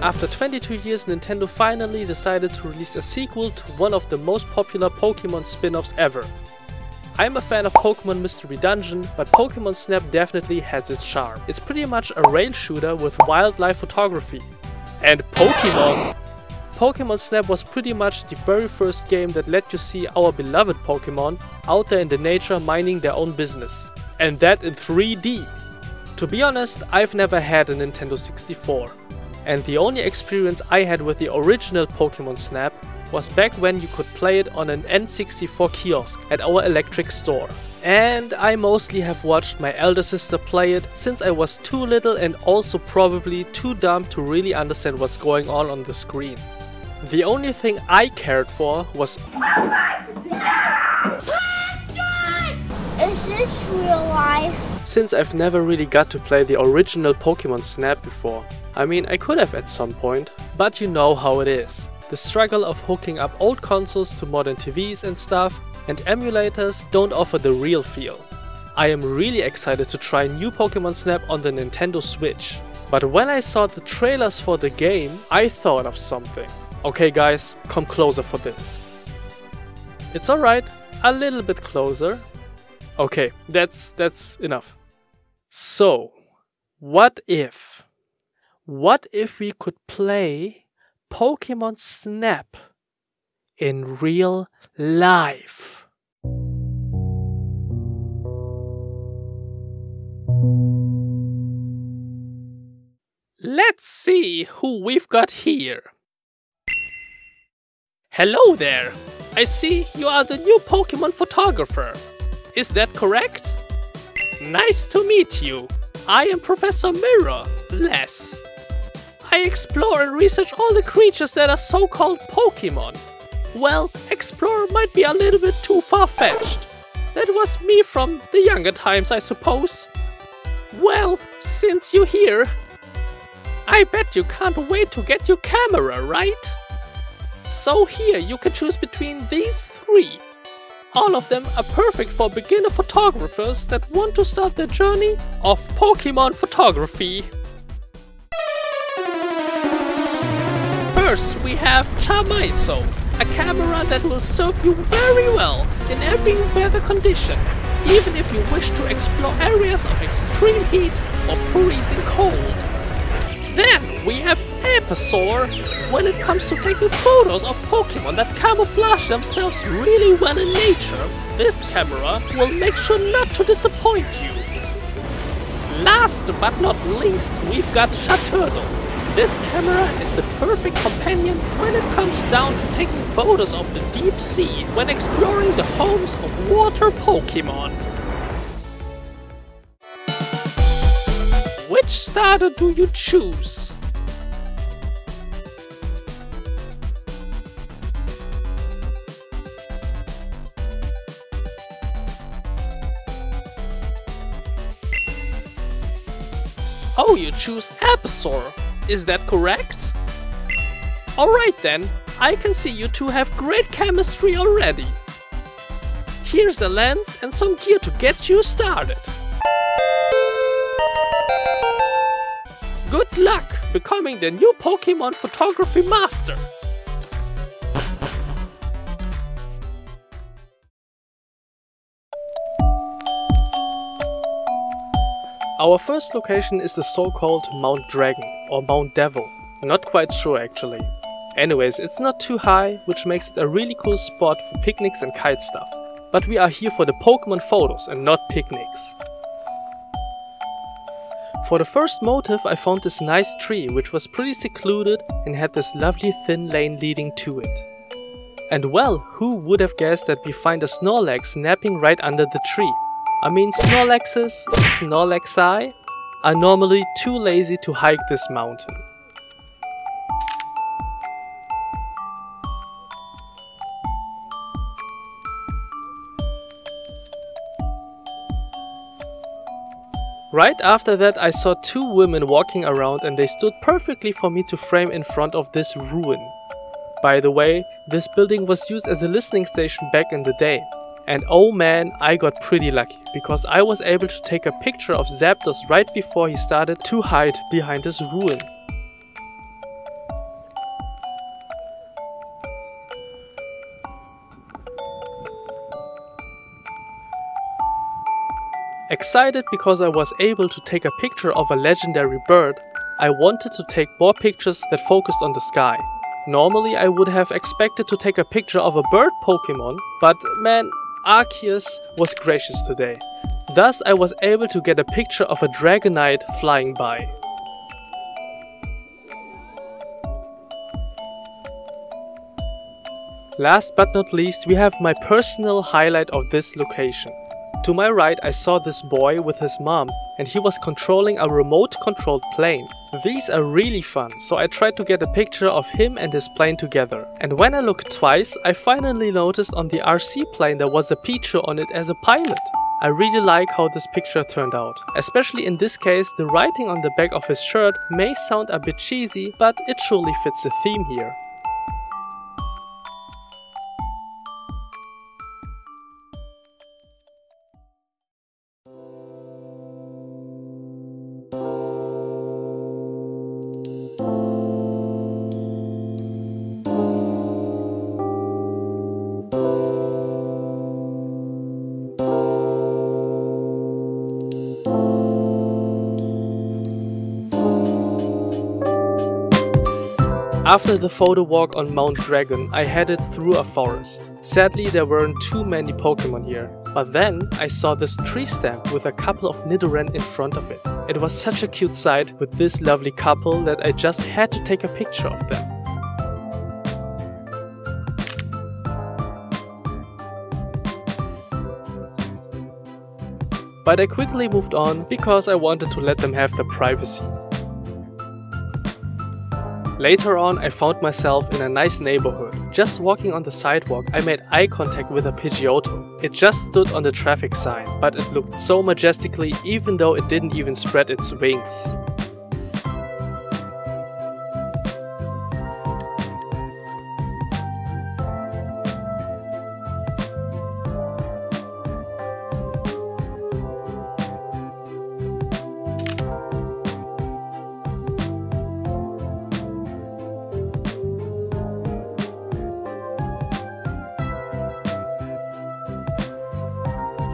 After 22 years, Nintendo finally decided to release a sequel to one of the most popular Pokémon spin-offs ever. I'm a fan of Pokémon Mystery Dungeon, but Pokémon Snap definitely has its charm. It's pretty much a rail shooter with wildlife photography. And Pokémon! Pokémon Snap was pretty much the very first game that let you see our beloved Pokémon out there in the nature minding their own business. And that in 3D! To be honest, I've never had a Nintendo 64. And the only experience I had with the original Pokémon Snap was back when you could play it on an N64 kiosk at our electric store. And I mostly have watched my elder sister play it since I was too little and also probably too dumb to really understand what's going on the screen. The only thing I cared for was... Is this real life? Since I've never really got to play the original Pokémon Snap before. I mean, I could have at some point, but you know how it is. The struggle of hooking up old consoles to modern TVs and stuff, and emulators don't offer the real feel. I am really excited to try new Pokémon Snap on the Nintendo Switch. But when I saw the trailers for the game, I thought of something. Okay guys, come closer for this. It's alright, a little bit closer. Okay, that's enough. So, what if we could play Pokémon Snap in real life? Let's see who we've got here. Hello there! I see you are the new Pokémon photographer. Is that correct? Nice to meet you. I am Professor Mirror, Les. I explore and research all the creatures that are so-called Pokémon. Well, explore might be a little bit too far-fetched. That was me from the younger times, I suppose. Well, since you're here, I bet you can't wait to get your camera, right? So here you can choose between these three. All of them are perfect for beginner photographers that want to start their journey of Pokémon photography. First we have Chamaiso, a camera that will serve you very well in every weather condition, even if you wish to explore areas of extreme heat or freezing cold. Then we have Episaur, when it comes to taking photos of Pokémon that camouflage themselves really well in nature. This camera will make sure not to disappoint you. Last but not least, we've got Shaturtle. This camera is the perfect companion when it comes down to taking photos of the deep sea when exploring the homes of water Pokémon. Which starter do you choose? Oh, you choose Episaur. Is that correct? Alright then, I can see you two have great chemistry already. Here's a lens and some gear to get you started. Good luck becoming the new Pokémon photography master. Our first location is the so-called Mount Dragon or Mount Devil. Not quite sure actually. Anyways, it's not too high, which makes it a really cool spot for picnics and kite stuff. But we are here for the Pokémon photos and not picnics. For the first motive I found this nice tree which was pretty secluded and had this lovely thin lane leading to it. And well, who would have guessed that we find a Snorlax napping right under the tree? I mean, Snorlaxi, are normally too lazy to hike this mountain. Right after that I saw two women walking around and they stood perfectly for me to frame in front of this ruin. By the way, this building was used as a listening station back in the day. And oh man, I got pretty lucky, because I was able to take a picture of Zapdos right before he started to hide behind his ruin. Excited because I was able to take a picture of a legendary bird, I wanted to take more pictures that focused on the sky. Normally I would have expected to take a picture of a bird Pokemon, but man, Arceus was gracious today. Thus I was able to get a picture of a Dragonite flying by. Last but not least, we have my personal highlight of this location. To my right I saw this boy with his mom, and he was controlling a remote controlled plane. These are really fun, so I tried to get a picture of him and his plane together. And when I looked twice, I finally noticed on the RC plane there was a Pichu on it as a pilot. I really like how this picture turned out. Especially in this case, the writing on the back of his shirt may sound a bit cheesy, but it surely fits the theme here. After the photo walk on Mount Dragon, I headed through a forest. Sadly, there weren't too many Pokemon here, but then I saw this tree stand with a couple of Nidoran in front of it. It was such a cute sight with this lovely couple that I just had to take a picture of them. But I quickly moved on because I wanted to let them have their privacy. Later on, I found myself in a nice neighborhood. Just walking on the sidewalk, I made eye contact with a Pidgeotto. It just stood on the traffic sign, but it looked so majestically even though it didn't even spread its wings.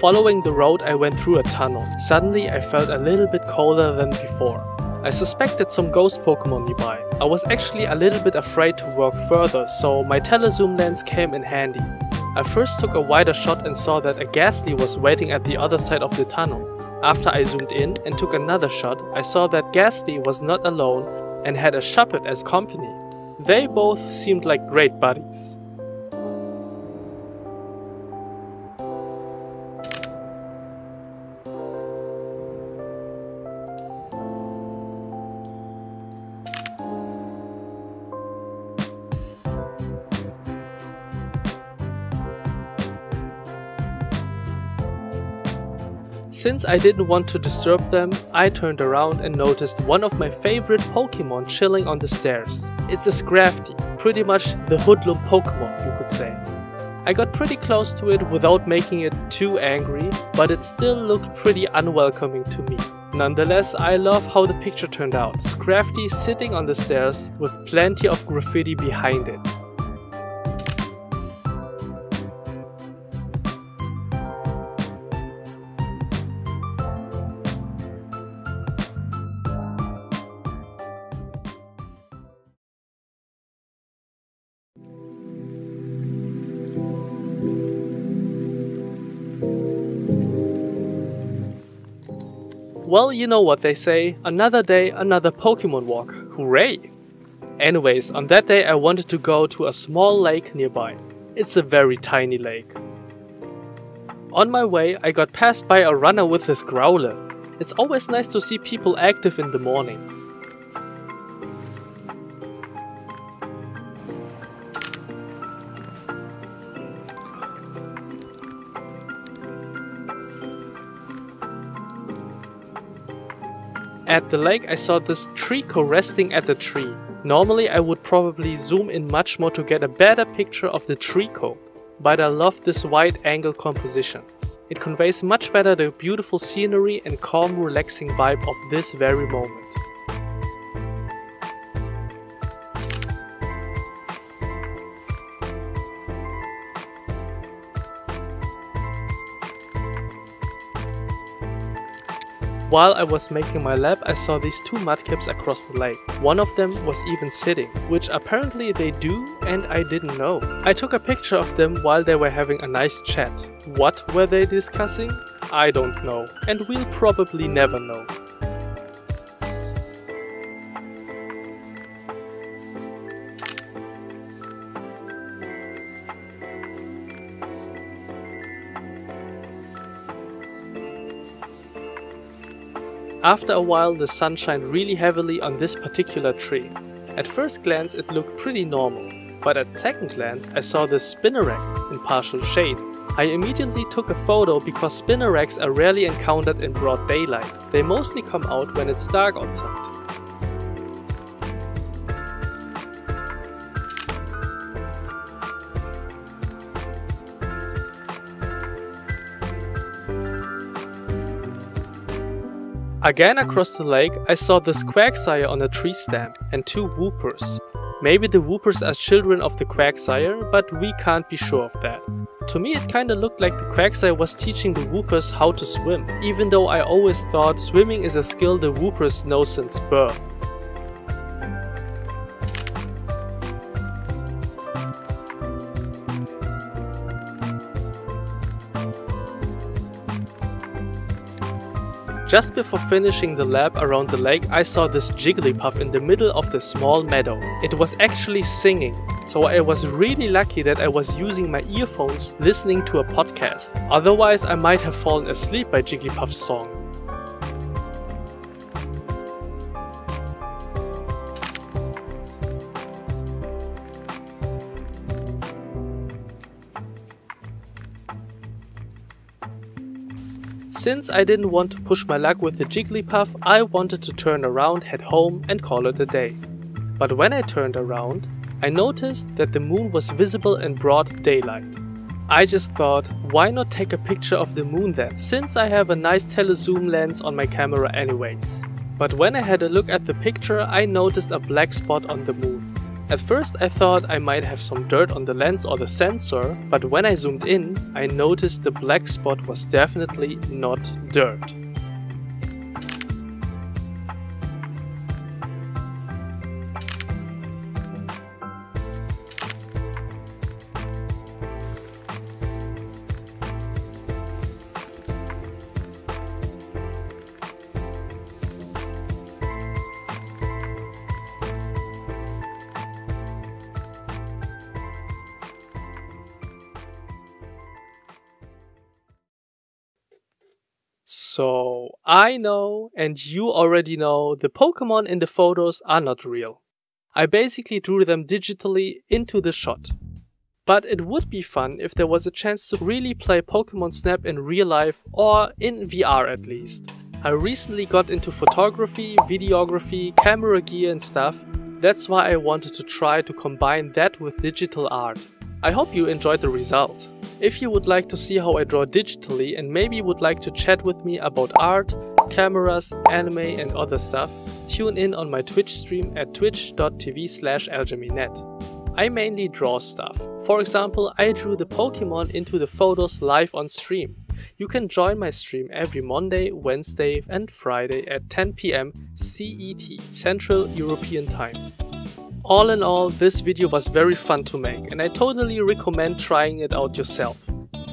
Following the road, I went through a tunnel. Suddenly I felt a little bit colder than before. I suspected some ghost Pokemon nearby. I was actually a little bit afraid to walk further, so my telezoom lens came in handy. I first took a wider shot and saw that a Ghastly was waiting at the other side of the tunnel. After I zoomed in and took another shot, I saw that Ghastly was not alone and had a Shuppet as company. They both seemed like great buddies. Since I didn't want to disturb them, I turned around and noticed one of my favorite Pokemon chilling on the stairs. It's a Scrafty, pretty much the hoodlum Pokemon, you could say. I got pretty close to it without making it too angry, but it still looked pretty unwelcoming to me. Nonetheless, I love how the picture turned out. Scrafty sitting on the stairs with plenty of graffiti behind it. Well, you know what they say, another day, another Pokemon walk, hooray! Anyways, on that day I wanted to go to a small lake nearby. It's a very tiny lake. On my way, I got passed by a runner with his growler. It's always nice to see people active in the morning. At the lake I saw this Treecko resting at the tree. Normally I would probably zoom in much more to get a better picture of the Treecko, but I love this wide angle composition. It conveys much better the beautiful scenery and calm relaxing vibe of this very moment. While I was making my lab, I saw these two mudkips across the lake. One of them was even sitting, which apparently they do, and I didn't know. I took a picture of them while they were having a nice chat. What were they discussing? I don't know, and we'll probably never know. After a while, the sun shined really heavily on this particular tree. At first glance it looked pretty normal, but at second glance I saw this spinnerack in partial shade. I immediately took a photo because spinneracks are rarely encountered in broad daylight. They mostly come out when it's dark outside. Again across the lake, I saw this quagsire on a tree stem and two whoopers. Maybe the whoopers are children of the quagsire, but we can't be sure of that. To me it kinda looked like the quagsire was teaching the whoopers how to swim, even though I always thought swimming is a skill the whoopers know since birth. Just before finishing the lab around the lake, I saw this Jigglypuff in the middle of the small meadow. It was actually singing, so I was really lucky that I was using my earphones listening to a podcast. Otherwise I might have fallen asleep by Jigglypuff's song. Since I didn't want to push my luck with the Jigglypuff, I wanted to turn around, head home and call it a day. But when I turned around, I noticed that the moon was visible in broad daylight. I just thought, why not take a picture of the moon then, since I have a nice telezoom lens on my camera anyways. But when I had a look at the picture, I noticed a black spot on the moon. At first I thought I might have some dirt on the lens or the sensor, but when I zoomed in, I noticed the black spot was definitely not dirt. So, I know, and you already know, the Pokémon in the photos are not real. I basically drew them digitally into the shot. But it would be fun if there was a chance to really play Pokémon Snap in real life, or in VR at least. I recently got into photography, videography, camera gear and stuff. That's why I wanted to try to combine that with digital art. I hope you enjoyed the result. If you would like to see how I draw digitally and maybe would like to chat with me about art, cameras, anime and other stuff, tune in on my Twitch stream at twitch.tv/ljmynet. I mainly draw stuff. For example, I drew the Pokémon into the photos live on stream. You can join my stream every Monday, Wednesday and Friday at 10 PM CET, Central European Time. All in all, this video was very fun to make and I totally recommend trying it out yourself.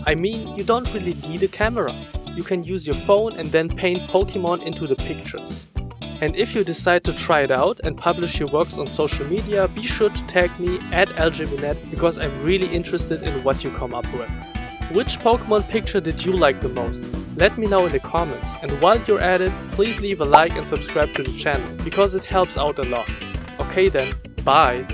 I mean, you don't really need a camera. You can use your phone and then paint Pokémon into the pictures. And if you decide to try it out and publish your works on social media, be sure to tag me at ljmynet because I'm really interested in what you come up with. Which Pokémon picture did you like the most? Let me know in the comments, and while you're at it, please leave a like and subscribe to the channel because it helps out a lot. Okay then, bye!